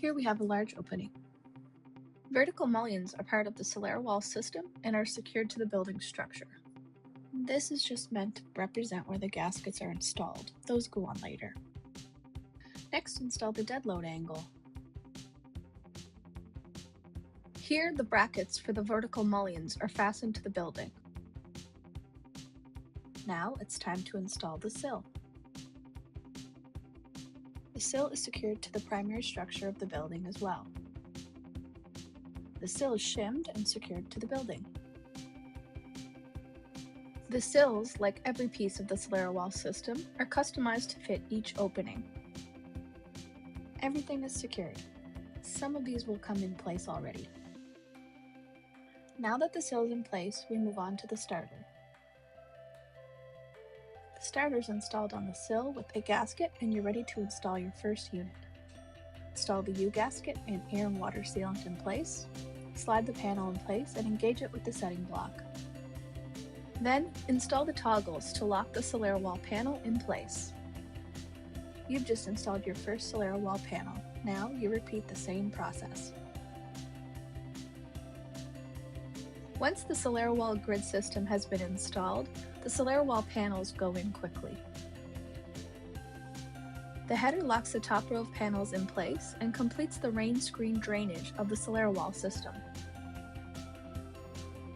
Here we have a large opening. Vertical mullions are part of the SoleraWall system and are secured to the building structure. This is just meant to represent where the gaskets are installed. Those go on later. Next, install the dead load angle. Here, the brackets for the vertical mullions are fastened to the building. Now, it's time to install the sill. The sill is secured to the primary structure of the building as well. The sill is shimmed and secured to the building. The sills, like every piece of the SoleraWall system, are customized to fit each opening. Everything is secured. Some of these will come in place already. Now that the sill is in place, we move on to the starter. The starter is installed on the sill with a gasket and you're ready to install your first unit. Install the U-gasket and air and water sealant in place, slide the panel in place and engage it with the setting block. Then, install the toggles to lock the SoleraWall panel in place. You've just installed your first SoleraWall panel. Now you repeat the same process. Once the SoleraWall grid system has been installed, the SoleraWall panels go in quickly. The header locks the top row of panels in place and completes the rain screen drainage of the SoleraWall system.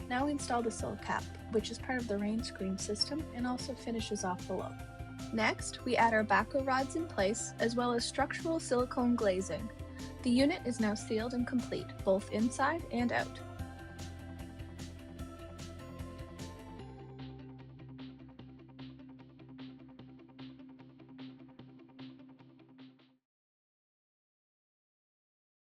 Now we install the sill cap, which is part of the rain screen system and also finishes off below. Next, we add our backer rods in place as well as structural silicone glazing. The unit is now sealed and complete, both inside and out.